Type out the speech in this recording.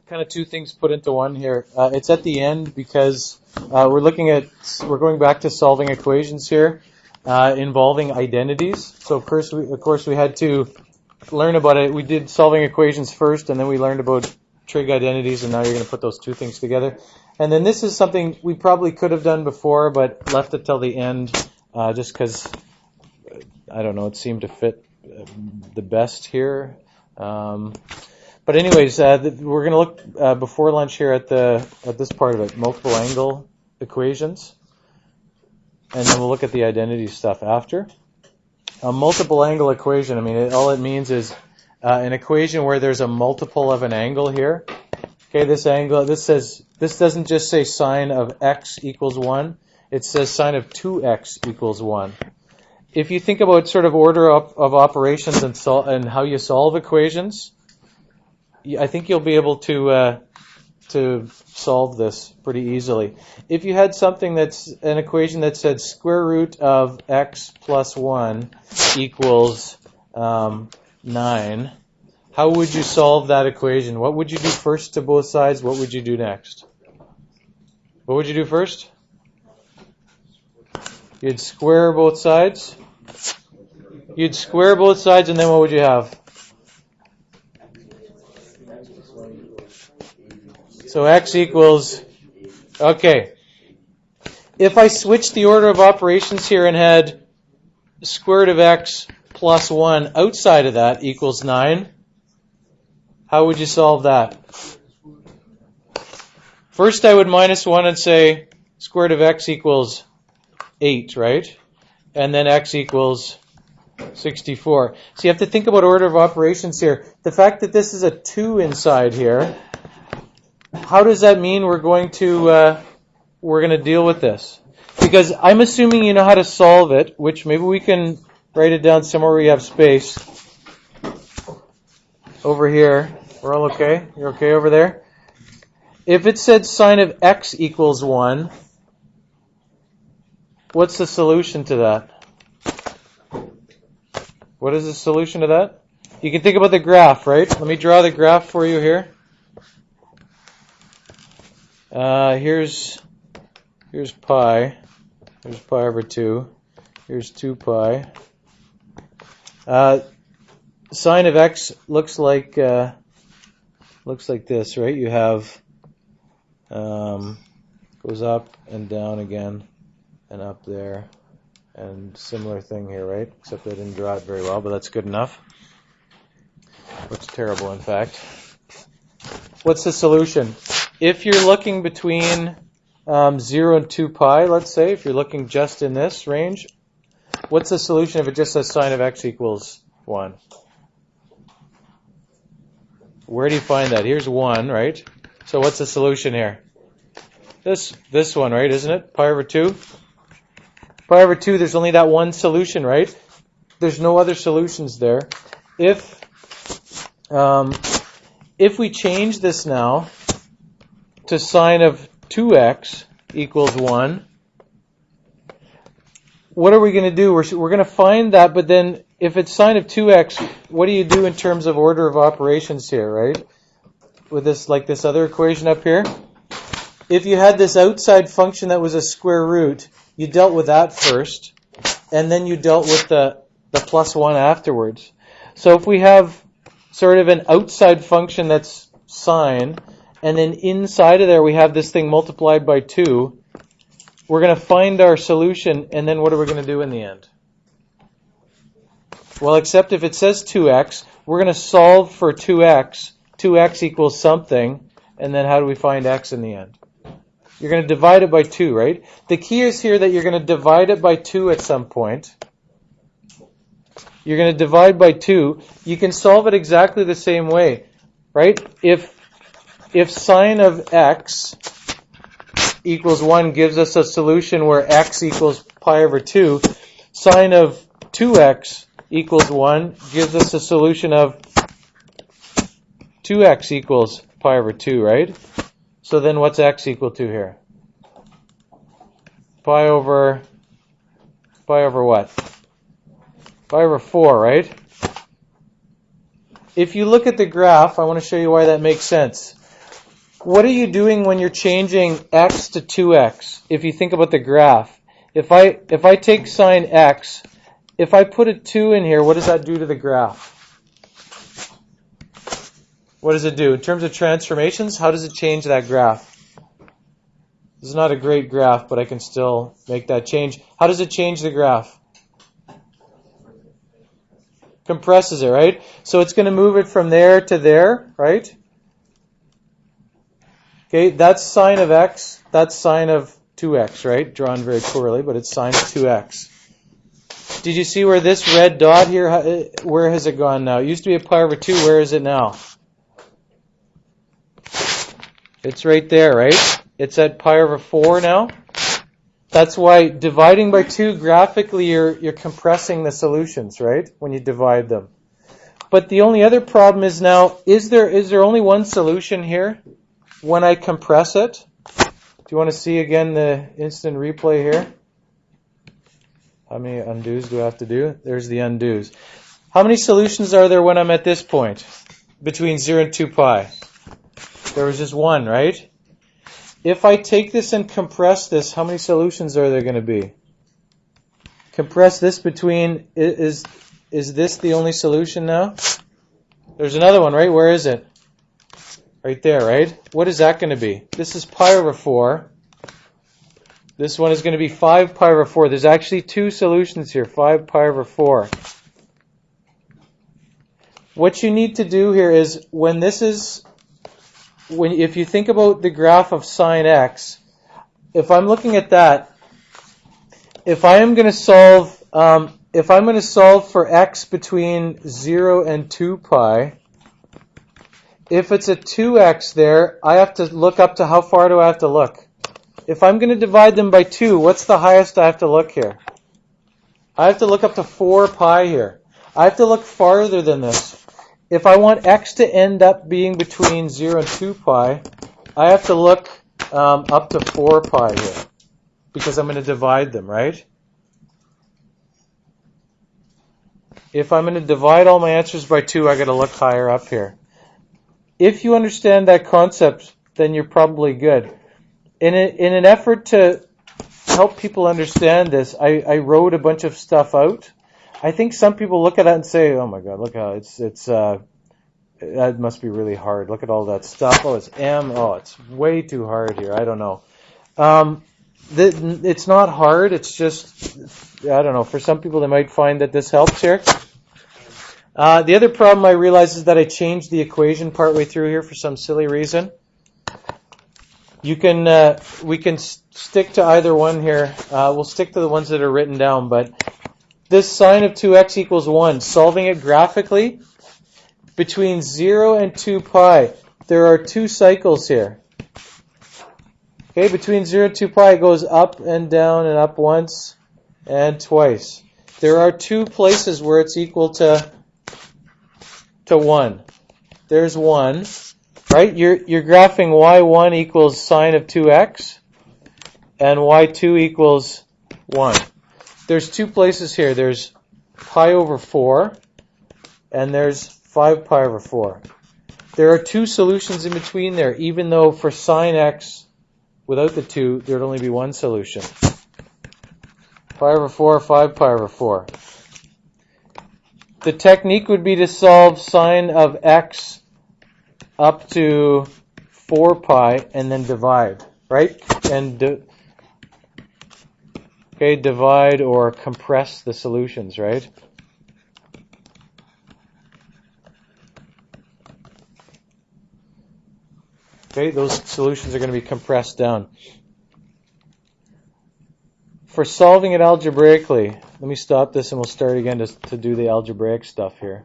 kind of two things put into one here. It's at the end because we're going back to solving equations here involving identities. So of course we had to learn about it. We did solving equations first, and then we learned about trig identities, and now you're going to put those two things together. And then this is something we probably could have done before, but left it till the end just because, I don't know, it seemed to fit the best here. But anyways, we're going to look before lunch here at this part of it, multiple angle equations, and then we'll look at the identity stuff after. A multiple angle equation, I mean, all it means is an equation where there's a multiple of an angle here. Okay, this angle, this doesn't just say sine of x equals 1, it says sine of 2x equals 1. If you think about sort of order of operations and how you solve equations, I think you'll be able to solve this pretty easily. If you had something that's an equation that said square root of x plus 1 equals 9, how would you solve that equation? What would you do first to both sides? What would you do next? What would you do first? You'd square both sides. You'd square both sides, and then what would you have? So x equals, okay. If I switched the order of operations here and had square root of x plus 1 outside of that equals 9, how would you solve that? First I would minus 1 and say square root of x equals 8, right? And then x equals 64. So you have to think about order of operations here. The fact that this is a 2 inside here, how does that mean we're going to deal with this? Because I'm assuming you know how to solve it, which maybe we can write it down somewhere where you have space. Over here. We're all okay? You're okay over there? If it said sine of x equals 1, what's the solution to that? What is the solution to that? You can think about the graph, right? Let me draw the graph for you here. Here's pi. Here's pi over 2. Here's 2 pi. Sine of x looks like this, right? You have goes up and down again, and up there, and similar thing here, right? Except I didn't draw it very well, but that's good enough. Looks terrible, in fact. What's the solution? If you're looking between 0 and 2 pi, let's say, if you're looking just in this range, what's the solution if it just says sine of x equals 1? Where do you find that? Here's 1, right? So what's the solution here? This one, right, isn't it? Pi over 2? Pi over 2, there's only that one solution, right? There's no other solutions there. If we change this now to sine of 2x equals 1, what are we going to do? We're going to find that, but then if it's sine of 2x, what do you do in terms of order of operations here, right? With this, like this other equation up here. If you had this outside function that was a square root, you dealt with that first, and then you dealt with the plus 1 afterwards. So if we have sort of an outside function that's sine, and then inside of there we have this thing multiplied by 2, we're going to find our solution, and then what are we going to do in the end? Well, except if it says 2x, we're going to solve for 2x. 2x equals something, and then how do we find x in the end? You're going to divide it by 2, right? The key is here that you're going to divide it by 2 at some point. You're going to divide by 2. You can solve it exactly the same way, right? If sine of x equals 1 gives us a solution where x equals pi over 2, sine of 2x equals 1 gives us a solution of 2x equals pi over 2, right? So then what's x equal to here? Pi over what? Pi over 4, right? If you look at the graph, I want to show you why that makes sense. what are you doing when you're changing x to 2x? If you think about the graph, if I take sine x, if I put a 2 in here, what does that do to the graph? What does it do? In terms of transformations, how does it change that graph? This is not a great graph, but I can still make that change. How does it change the graph? Compresses it, right? So it's going to move it from there to there, right? Okay, that's sine of x. That's sine of 2x, right? Drawn very poorly, but it's sine of 2x. Did you see where this red dot here, where has it gone now? It used to be a pi over 2. Where is it now? It's right there, right? It's at pi over 4 now. That's why dividing by 2, graphically, you're compressing the solutions, right? When you divide them. But the only other problem is now, is there only one solution here when I compress it? Do you want to see again the instant replay here? How many undos do I have to do? There's the undos. How many solutions are there when I'm at this point? Between 0 and 2 pi. There was just one, right? If I take this and compress this, how many solutions are there going to be? Compress this between, is this the only solution now? There's another one, right? Where is it? Right there, right? What is that going to be? This is pi over 4. This one is going to be 5 pi over 4. There's actually two solutions here, 5 pi over 4. What you need to do here is, if you think about the graph of sine x, if I'm looking at that, if I'm going to solve for x between 0 and 2 pi, if it's a 2x there, I have to look up to, how far do I have to look? If I'm going to divide them by 2, what's the highest I have to look here? I have to look up to 4 pi here. I have to look farther than this. If I want x to end up being between 0 and 2 pi, I have to look up to 4 pi here, because I'm going to divide them, right? If I'm going to divide all my answers by 2, I got to look higher up here. If you understand that concept, then you're probably good. In an effort to help people understand this, I wrote a bunch of stuff out. I think some people look at that and say, "Oh my God, look how that must be really hard. Look at all that stuff. Oh, it's M. Oh, it's way too hard here. I don't know." It's not hard. It's just, I don't know. For some people, they might find that this helps here. The other problem I realized is that I changed the equation partway through here for some silly reason. We can stick to either one here. We'll stick to the ones that are written down, but this sine of 2x equals 1, solving it graphically, between 0 and 2 pi, there are two cycles here. Okay, between 0 and 2 pi, it goes up and down and up once and twice. There are two places where it's equal to 1. There's 1, right? You're graphing y1 equals sine of 2x, and y2 equals 1. There's two places here. There's pi over 4, and there's 5 pi over 4. There are two solutions in between there, even though for sine x, without the 2, there'd only be one solution. Pi over 4, 5 pi over 4. The technique would be to solve sine of x up to 4 pi and then divide, right? And divide or compress the solutions, right? Okay, those solutions are going to be compressed down. For solving it algebraically, let me stop this and we'll start again to do the algebraic stuff here.